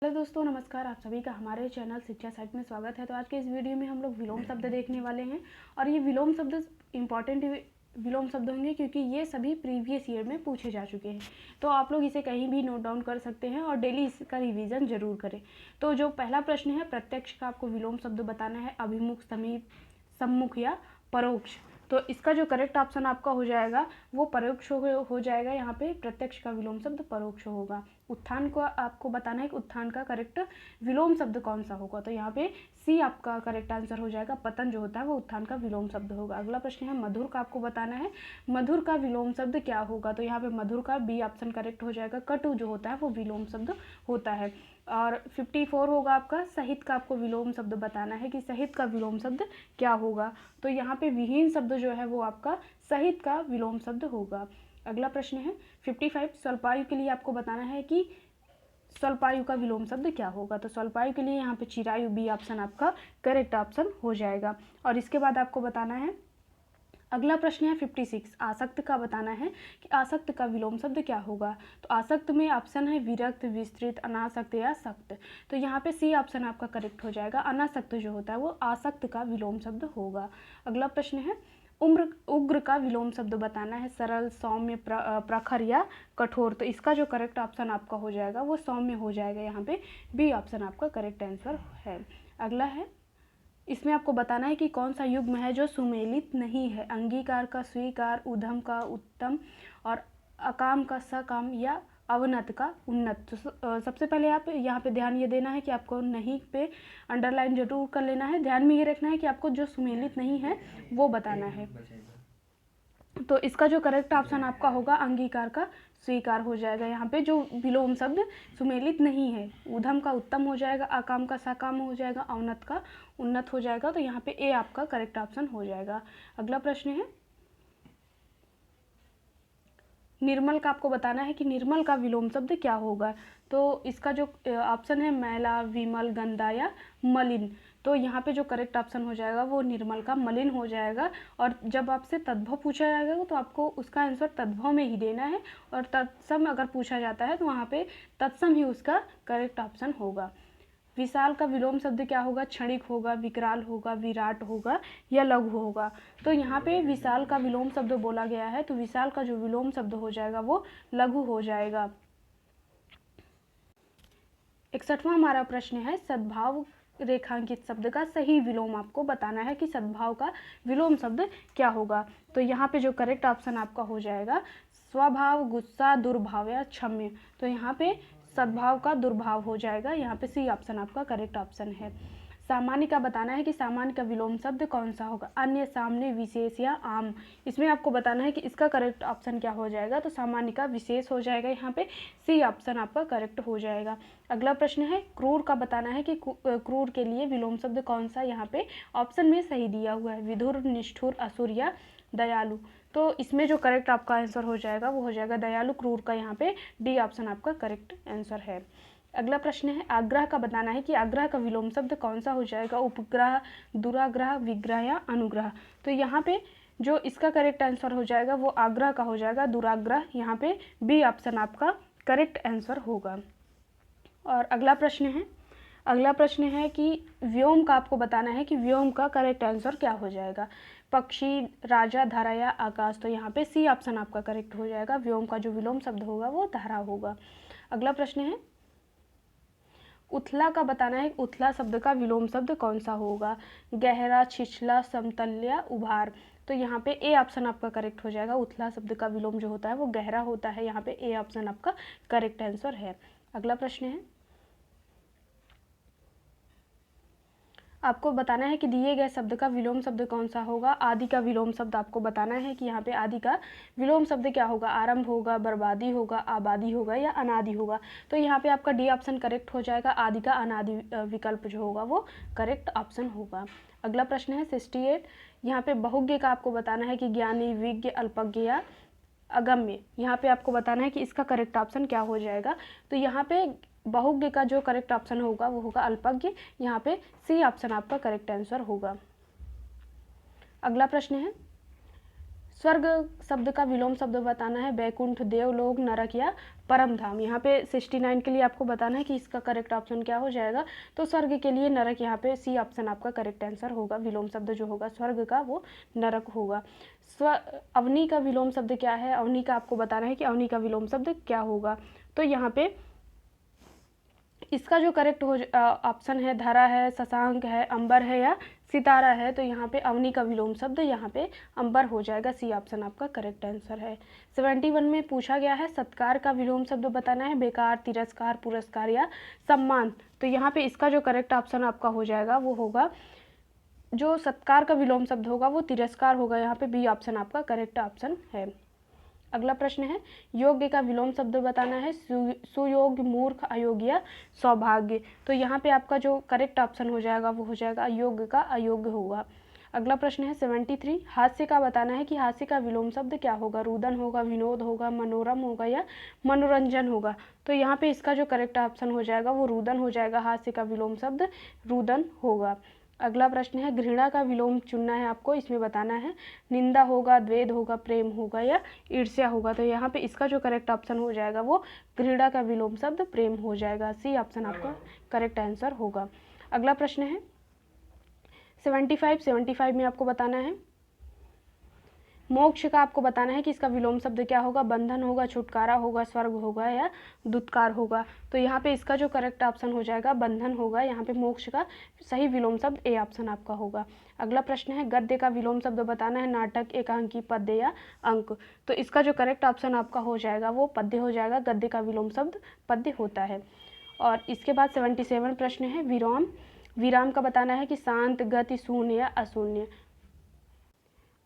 Hello दोस्तों, नमस्कार। आप सभी का हमारे चैनल शिक्षा साइट में स्वागत है। तो आज के इस वीडियो में हम लोग विलोम शब्द देखने वाले हैं और ये विलोम शब्द इम्पॉर्टेंट विलोम शब्द होंगे क्योंकि ये सभी प्रीवियस ईयर में पूछे जा चुके हैं। तो आप लोग इसे कहीं भी नोट डाउन कर सकते हैं और डेली इसका रिवीजन जरूर करें। तो जो पहला प्रश्न है, प्रत्यक्ष का आपको विलोम शब्द बताना है, अभिमुख, समीप, सम्मुख या परोक्ष। तो इसका जो करेक्ट ऑप्शन आपका हो जाएगा वो परोक्ष हो जाएगा। यहाँ पे प्रत्यक्ष का विलोम शब्द परोक्ष होगा। उत्थान को आपको बताना है कि उत्थान का करेक्ट विलोम शब्द कौन सा होगा। तो यहाँ पे सी आपका करेक्ट आंसर हो जाएगा। पतन जो होता है वो उत्थान का विलोम शब्द होगा। अगला प्रश्न है, मधुर का आपको बताना है, मधुर का विलोम शब्द क्या होगा। तो यहाँ पे मधुर का बी ऑप्शन करेक्ट हो जाएगा। कटु जो होता है वो विलोम शब्द होता है। और 54 होगा आपका, सहित का आपको विलोम शब्द बताना है कि सहित का विलोम शब्द क्या होगा। तो यहाँ पे विहीन शब्द जो है वो आपका सहित का विलोम शब्द होगा। अगला प्रश्न है 55, स्वल्पायु के लिए आपको बताना है कि स्वल्पायु का विलोम शब्द क्या होगा। तो स्वल्पायु के लिए यहाँ पे चिरायु बी ऑप्शन आपका करेक्ट ऑप्शन हो जाएगा। और इसके बाद आपको बताना है, अगला प्रश्न है 56, आसक्त का बताना है कि आसक्त का विलोम शब्द क्या होगा। तो आसक्त में ऑप्शन है विरक्त, विस्तृत, अनासक्त या सक्त। तो यहाँ पे सी ऑप्शन आपका करेक्ट हो जाएगा। अनासक्त जो होता है वो आसक्त का विलोम शब्द होगा। अगला प्रश्न है, उग्र का विलोम शब्द बताना है, सरल, सौम्य, प्रखर या कठोर। तो इसका जो करेक्ट ऑप्शन आपका हो जाएगा वो सौम्य हो जाएगा। यहाँ पे बी ऑप्शन आपका करेक्ट आंसर है। अगला है, इसमें आपको बताना है कि कौन सा युग्म है जो सुमेलित नहीं है। अंगीकार का स्वीकार, उधम का उत्तम और अकाम का सकाम या अवनत का उन्नत। तो सबसे पहले आप यहाँ पे ध्यान ये देना है कि आपको नहीं पे अंडरलाइन जरूर कर लेना है। ध्यान में ये रखना है कि आपको जो सुमेलित नहीं है वो बताना है। तो इसका जो करेक्ट ऑप्शन आपका होगा अंगीकार का स्वीकार हो जाएगा। यहाँ पे जो विलोम शब्द सुमेलित नहीं है, उधम का उत्तम हो जाएगा, अकाम का सकाम हो जाएगा, अवनत का उन्नत हो जाएगा। तो यहाँ पे ए आपका करेक्ट ऑप्शन हो जाएगा। अगला प्रश्न है, निर्मल का आपको बताना है कि निर्मल का विलोम शब्द क्या होगा। तो इसका जो ऑप्शन है मैला, विमल, गंदा या मलिन। तो यहाँ पे जो करेक्ट ऑप्शन हो जाएगा वो निर्मल का मलिन हो जाएगा। और जब आपसे तद्भव पूछा जाएगा तो आपको उसका आंसर तद्भव में ही देना है और तत्सम अगर पूछा जाता है तो वहाँ पे तत्सम ही उसका करेक्ट ऑप्शन होगा। विशाल का विलोम शब्द क्या होगा। क्षणिक होगा, विकराल होगा, विराट होगा या लघु होगा। तो यहाँ पे विशाल का विलोम शब्द बोला गया है तो विशाल का जो विलोम शब्द हो जाएगा वो लघु हो जाएगा। 61वां हमारा प्रश्न है, सद्भाव रेखांकित शब्द का सही विलोम आपको बताना है कि सद्भाव का विलोम शब्द क्या होगा। तो यहाँ पे जो करेक्ट ऑप्शन आपका हो जाएगा स्वभाव, गुस्सा, दुर्भाव या क्षम्य। तो यहाँ पे सद्भाव का दुर्भाव हो जाएगा। यहाँ पे सी ऑप्शन आपका करेक्ट ऑप्शन है। सामान्य का बताना है कि सामान्य का विलोम शब्द कौन सा होगा। अन्य, सामने, विशेष या आम। इसमें आपको बताना है कि इसका करेक्ट ऑप्शन क्या हो जाएगा। तो सामान्य का विशेष हो जाएगा। यहाँ पे सी ऑप्शन आपका करेक्ट हो जाएगा। अगला प्रश्न है, क्रूर का बताना है कि क्रूर के लिए विलोम शब्द कौन सा यहाँ पे ऑप्शन में सही दिया हुआ है। विधुर, निष्ठुर, असुर या दयालु। तो इसमें जो करेक्ट आपका आंसर हो जाएगा वो हो जाएगा दयालु। क्रूर का यहाँ पे डी ऑप्शन आपका करेक्ट आंसर है। अगला प्रश्न है, आग्रह का बताना है कि आग्रह का विलोम शब्द कौन सा हो जाएगा। उपग्रह, दुराग्रह, विग्रह या अनुग्रह। तो यहाँ पे जो इसका करेक्ट आंसर हो जाएगा वो आग्रह का हो जाएगा। दुराग्रह यहाँ पे बी ऑप्शन आपका करेक्ट आंसर होगा। और अगला प्रश्न है कि व्योम का आपको बताना है कि व्योम का करेक्ट आंसर क्या हो जाएगा। पक्षी, राजा, धारा या आकाश। तो यहाँ पे सी ऑप्शन आपका करेक्ट हो जाएगा। व्योम का जो विलोम शब्द होगा वो धारा होगा। अगला प्रश्न है, उथला का बताना है उथला शब्द का विलोम शब्द कौन सा होगा। गहरा, छिछला, समतल, उभार। तो यहाँ पे ए ऑप्शन आपका करेक्ट हो जाएगा। उथला शब्द का विलोम जो होता है वो गहरा होता है। यहाँ पे ए ऑप्शन आपका करेक्ट आंसर है। अगला प्रश्न है, आपको बताना है कि दिए गए शब्द का विलोम शब्द कौन सा होगा। आदि का विलोम शब्द आपको बताना है कि यहाँ पे आदि का विलोम शब्द क्या होगा। आरंभ होगा, बर्बादी होगा, आबादी होगा या अनादि होगा। तो यहाँ पे आपका डी ऑप्शन करेक्ट हो जाएगा। आदि का अनादि विकल्प जो होगा वो करेक्ट ऑप्शन होगा। अगला प्रश्न है 68, यहाँ पे बहुज्ञ का आपको बताना है कि ज्ञानी, विज्ञ, अल्पज्ञ या अगम्य। यहाँ पे आपको बताना है कि इसका करेक्ट ऑप्शन क्या हो जाएगा। तो यहाँ पे बहुज्ञ का जो करेक्ट ऑप्शन होगा वो होगा अल्पज्ञ। यहाँ पे सी ऑप्शन आपका करेक्ट आंसर होगा। अगला प्रश्न है, स्वर्ग शब्द का विलोम शब्द बताना है बैकुंठ, देवलोक, नरक या परम धाम। यहाँ पे 69 के लिए आपको बताना है कि इसका करेक्ट ऑप्शन क्या हो जाएगा। तो स्वर्ग के लिए नरक, यहाँ पे सी ऑप्शन आपका करेक्ट आंसर होगा। विलोम शब्द जो होगा स्वर्ग का वो नरक होगा। अवनी का विलोम शब्द क्या है, अवनी का आपको बताना है कि अवनी का विलोम शब्द क्या होगा। तो यहाँ पे इसका जो करेक्ट हो ऑप्शन है धरा है, शशांक है, अंबर है या सितारा है। तो यहाँ पे अवनी का विलोम शब्द यहाँ पे अंबर हो जाएगा। सी ऑप्शन आपका करेक्ट आंसर है। 71 में पूछा गया है सत्कार का विलोम शब्द बताना है बेकार, तिरस्कार, पुरस्कार या सम्मान। तो यहाँ पे इसका जो करेक्ट ऑप्शन आपका हो जाएगा वो होगा, जो सत्कार का विलोम शब्द होगा वो तिरस्कार होगा। यहाँ पे बी ऑप्शन आपका करेक्ट ऑप्शन है। अगला प्रश्न है योग्य का विलोम शब्द बताना है सुयोग्य, मूर्ख, अयोग्य या सौभाग्य। तो यहाँ पे आपका जो करेक्ट ऑप्शन हो जाएगा वो हो जाएगा अयोग्य का अयोग्य होगा। अगला प्रश्न है 73 हास्य का बताना है कि हास्य का विलोम शब्द क्या होगा, रुदन होगा, विनोद होगा, मनोरम होगा या मनोरंजन होगा। तो यहाँ पे इसका जो करेक्ट ऑप्शन हो जाएगा वो रुदन हो जाएगा। हास्य का विलोम शब्द रुदन होगा। अगला प्रश्न है घृणा का विलोम चुनना है आपको, इसमें बताना है निंदा होगा, द्वेष होगा, प्रेम होगा या ईर्ष्या होगा। तो यहाँ पे इसका जो करेक्ट ऑप्शन हो जाएगा वो घृणा का विलोम शब्द प्रेम हो जाएगा। सी ऑप्शन आपका करेक्ट आंसर होगा। अगला प्रश्न है 75 में आपको बताना है मोक्ष का आपको बताना है कि इसका विलोम शब्द क्या होगा, बंधन होगा, छुटकारा होगा, स्वर्ग होगा या दुत्कार होगा। तो यहाँ पे इसका जो करेक्ट ऑप्शन हो जाएगा बंधन होगा। यहाँ पे मोक्ष का सही विलोम शब्द ए ऑप्शन आपका होगा। अगला प्रश्न है गद्य का विलोम शब्द बताना है नाटक, एकांकी, पद्य या अंक। तो इसका जो करेक्ट ऑप्शन आपका हो जाएगा वो पद्य हो जाएगा। गद्य का विलोम शब्द पद्य होता है। और इसके बाद 77 प्रश्न है विराम। विराम का बताना है कि शांत, गति, शून्य या अशून्य।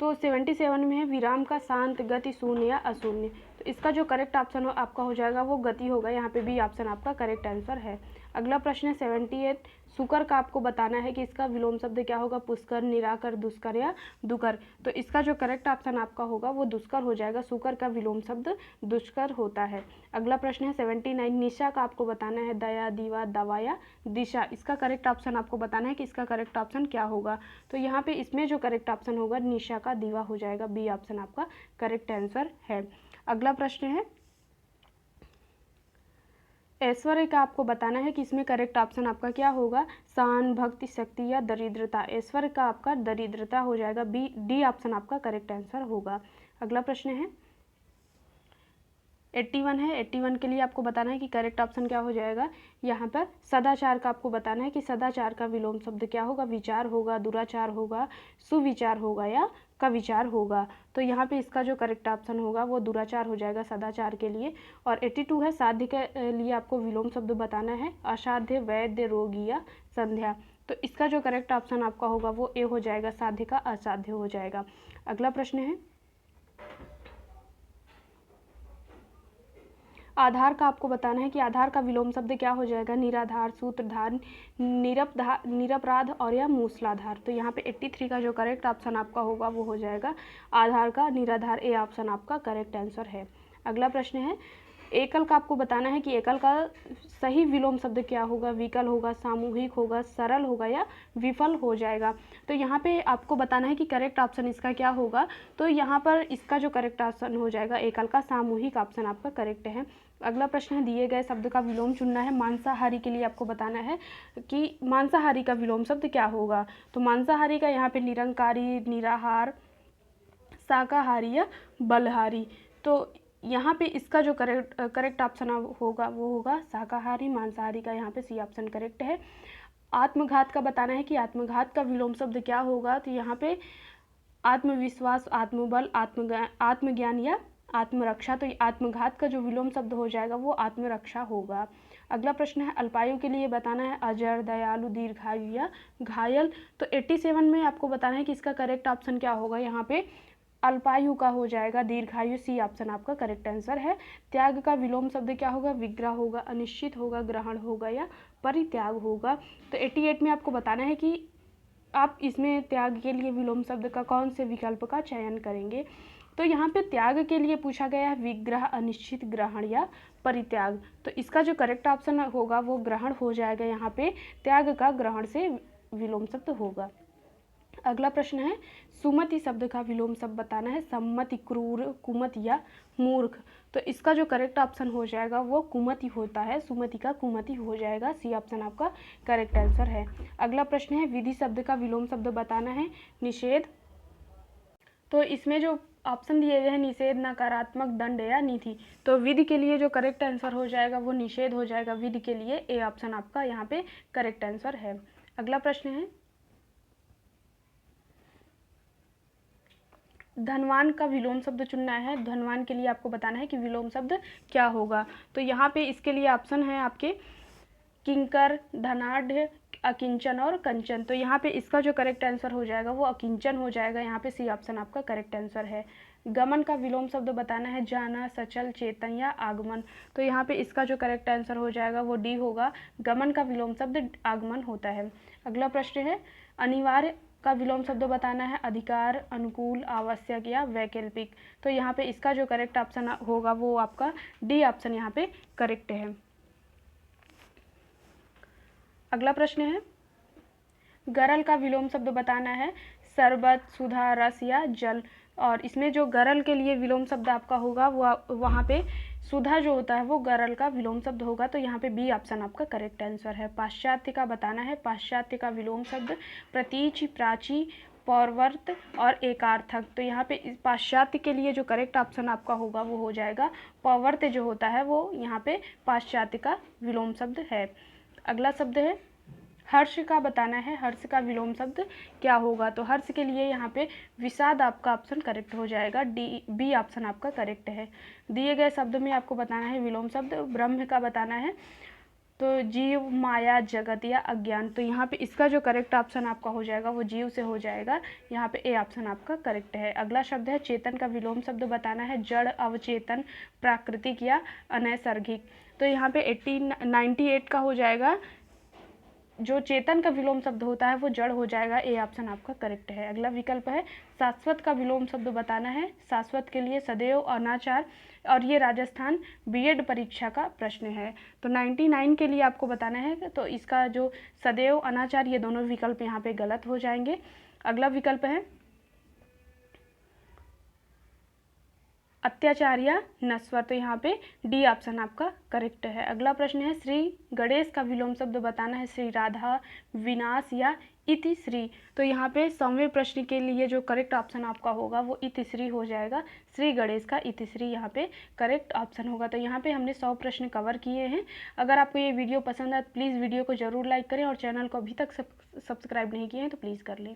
तो 77 में है विराम का शांत, गति, शून्य या अशून्य। तो इसका जो करेक्ट ऑप्शन आपका हो जाएगा वो गति होगा। यहाँ पे बी ऑप्शन आपका करेक्ट आंसर है। अगला प्रश्न है 78 सुकर का आपको बताना है कि इसका विलोम शब्द क्या होगा, पुष्कर, निराकर, दुष्कर या दुकर। तो इसका जो करेक्ट ऑप्शन आपका होगा वो दुष्कर हो जाएगा। सुकर का विलोम शब्द दुष्कर होता है। अगला प्रश्न है 79 निशा का आपको बताना है दया, दीवा, दवा या दिशा। इसका करेक्ट ऑप्शन आपको बताना है कि इसका करेक्ट ऑप्शन क्या होगा। तो यहाँ पे इसमें जो करेक्ट ऑप्शन होगा निशा का दीवा हो जाएगा। बी ऑप्शन आपका करेक्ट आंसर है। अगला प्रश्न है ऐश्वर्य का आपको बताना है कि इसमें करेक्ट ऑप्शन आपका क्या होगा, शान, भक्ति, शक्ति या दरिद्रता। ऐश्वर्य का आपका दरिद्रता हो जाएगा। बी डी ऑप्शन आपका करेक्ट आंसर होगा। अगला प्रश्न है 81 है। 81 के लिए आपको बताना है कि करेक्ट ऑप्शन क्या हो जाएगा। यहाँ पर सदाचार का आपको बताना है कि सदाचार का विलोम शब्द क्या होगा, विचार होगा, दुराचार होगा, सुविचार होगा या कविचार होगा। तो यहाँ पे इसका जो करेक्ट ऑप्शन होगा वो दुराचार हो जाएगा सदाचार के लिए। और 82 है साध्य के लिए आपको विलोम शब्द बताना है असाध्य, वैद्य, रोगी या संध्या। तो इसका जो करेक्ट ऑप्शन आपका होगा वो ए हो जाएगा, साध्य का असाध्य हो जाएगा। अगला प्रश्न है आधार का आपको बताना है कि आधार का विलोम शब्द क्या हो जाएगा, निराधार, सूत्रधार, निरपराध और या मूसलाधार। तो यहाँ पे 83 का जो करेक्ट ऑप्शन आपका होगा वो हो जाएगा आधार का निराधार। ए ऑप्शन आपका करेक्ट आंसर है। अगला प्रश्न है एकल का आपको बताना है कि एकल का सही विलोम शब्द क्या होगा, विकल होगा, सामूहिक होगा, सरल होगा या विफल हो जाएगा। तो यहाँ पे आपको बताना है कि करेक्ट ऑप्शन इसका क्या होगा। तो यहाँ पर इसका जो करेक्ट ऑप्शन हो जाएगा एकल का सामूहिक ऑप्शन आपका करेक्ट है। अगला प्रश्न है दिए गए शब्द का विलोम चुनना है। मांसाहारी के लिए आपको बताना है कि मांसाहारी का विलोम शब्द क्या होगा। तो मांसाहारी का यहाँ पे निरंकारी, निराहार, शाकाहारी या बलहारी। तो यहाँ पे इसका जो करेक्ट ऑप्शन होगा वो होगा शाकाहारी। मांसाहारी का यहाँ पे सी ऑप्शन करेक्ट है। आत्मघात का बताना है कि आत्मघात का विलोम शब्द क्या होगा। तो यहाँ पे आत्मविश्वास, आत्मबल, आत्मज्ञान या आत्मरक्षा। तो आत्मघात का जो विलोम शब्द हो जाएगा वो आत्मरक्षा होगा। अगला प्रश्न है अल्पायु के लिए बताना है अजर, दयालु, दीर्घायु या घायल। तो 87 में आपको बताना है कि इसका करेक्ट ऑप्शन क्या होगा। यहाँ पे अल्पायु का हो जाएगा दीर्घायु। सी ऑप्शन आपका करेक्ट आंसर है। त्याग का विलोम शब्द क्या होगा, विग्रह होगा, अनिश्चित होगा, ग्रहण होगा या परित्याग होगा। तो 88 में आपको बताना है कि आप इसमें त्याग के लिए विलोम शब्द का कौन से विकल्प का चयन करेंगे। तो यहाँ पे त्याग के लिए पूछा गया है विग्रह, अनिश्चित, ग्रहण या परित्याग। तो इसका जो करेक्ट ऑप्शन होगा वो ग्रहण हो जाएगा। यहाँ पे त्याग का ग्रहण से विलोम शब्द होगा। अगला प्रश्न है सुमति शब्द का विलोम शब्द बताना है। सम्मति, क्रूर, कुमति या मूर्ख। तो इसका जो करेक्ट ऑप्शन हो जाएगा वो कुमति होता है। सुमति का कुमति हो जाएगा। सी ऑप्शन आपका करेक्ट आंसर है। अगला प्रश्न है विधि शब्द का विलोम शब्द बताना है। निषेध। तो इसमें जो ऑप्शन दिए गए हैं निषेध, नकारात्मक, दंड या नीति, तो विधि के लिए जो करेक्ट आंसर हो जाएगा वो निषेध हो जाएगा। विधि के लिए ए ऑप्शन आपका यहाँ पे करेक्ट आंसर है। अगला प्रश्न है धनवान का विलोम शब्द चुनना है। धनवान के लिए आपको बताना है कि विलोम शब्द क्या होगा। तो यहाँ पे इसके लिए ऑप्शन है आपके किंकर, धनाढ़, अकिंचन और कंचन। तो यहाँ पे इसका जो करेक्ट आंसर हो जाएगा वो अकिंचन हो जाएगा। यहाँ पे सी ऑप्शन आपका करेक्ट आंसर है। गमन का विलोम शब्द बताना है। जाना, सचल, चेतन या आगमन। तो यहाँ पे इसका जो करेक्ट आंसर हो जाएगा वो डी होगा। गमन का विलोम शब्द आगमन होता है। अगला प्रश्न है अनिवार्य का विलोम शब्द बताना है। अधिकार, अनुकूल, आवश्यक या वैकल्पिक। तो यहाँ पे इसका जो करेक्ट ऑप्शन होगा वो आपका डी ऑप्शन यहाँ पे करेक्ट है। अगला प्रश्न है गरल का विलोम शब्द बताना है। शरबत, सुधा, रस या जल। और इसमें जो गरल के लिए विलोम शब्द आपका होगा वो वहाँ पे सुधा जो होता है वो गरल का विलोम शब्द होगा। तो यहाँ पे बी ऑप्शन आपका करेक्ट आंसर है। पाश्चात्य का बताना है। पाश्चात्य का विलोम शब्द प्रतीच, प्राची, पौर्वर्त और एकार्थक। तो यहाँ पे इस पाश्चात्य के लिए जो करेक्ट ऑप्शन आपका होगा वो हो जाएगा पौर्वर्त जो होता है वो यहाँ पे पाश्चात्य का विलोम शब्द है। अगला शब्द है हर्ष का बताना है। हर्ष का विलोम शब्द क्या होगा। तो हर्ष के लिए यहाँ पे विषाद आपका ऑप्शन करेक्ट हो जाएगा। डी बी ऑप्शन आपका करेक्ट है। दिए गए शब्द में आपको बताना है विलोम शब्द। ब्रह्म का बताना है तो जीव, माया, जगत या अज्ञान। तो यहाँ पे इसका जो करेक्ट ऑप्शन आपका हो जाएगा वो जीव से हो जाएगा। यहाँ पे ए ऑप्शन आपका करेक्ट है। अगला शब्द है चेतन का विलोम शब्द बताना है। जड़, अवचेतन, प्राकृतिक या अनैसर्गिक। तो यहाँ पे 98 का हो जाएगा। जो चेतन का विलोम शब्द होता है वो जड़ हो जाएगा। ए ऑप्शन आपका करेक्ट है। अगला विकल्प है शाश्वत का विलोम शब्द बताना है। शाश्वत के लिए सदैव, अनाचार और ये राजस्थान बीएड परीक्षा का प्रश्न है। तो 99 के लिए आपको बताना है। तो इसका जो सदैव, अनाचार ये दोनों विकल्प यहाँ पे गलत हो जाएंगे। अगला विकल्प है अत्याचार या नश्वर। तो यहाँ पे डी ऑप्शन आपका करेक्ट है। अगला प्रश्न है श्री गणेश का विलोम शब्द बताना है। श्री राधा, विनाश या इति श्री। तो यहाँ पे 100वें प्रश्न के लिए जो करेक्ट ऑप्शन आपका होगा वो इति श्री हो जाएगा। श्री गणेश का इति श्री यहाँ पे करेक्ट ऑप्शन होगा। तो यहाँ पे हमने 100 प्रश्न कवर किए हैं। अगर आपको ये वीडियो पसंद आए तो प्लीज़ वीडियो को ज़रूर लाइक करें और चैनल को अभी तक सब्सक्राइब नहीं किए हैं तो प्लीज़ कर लें।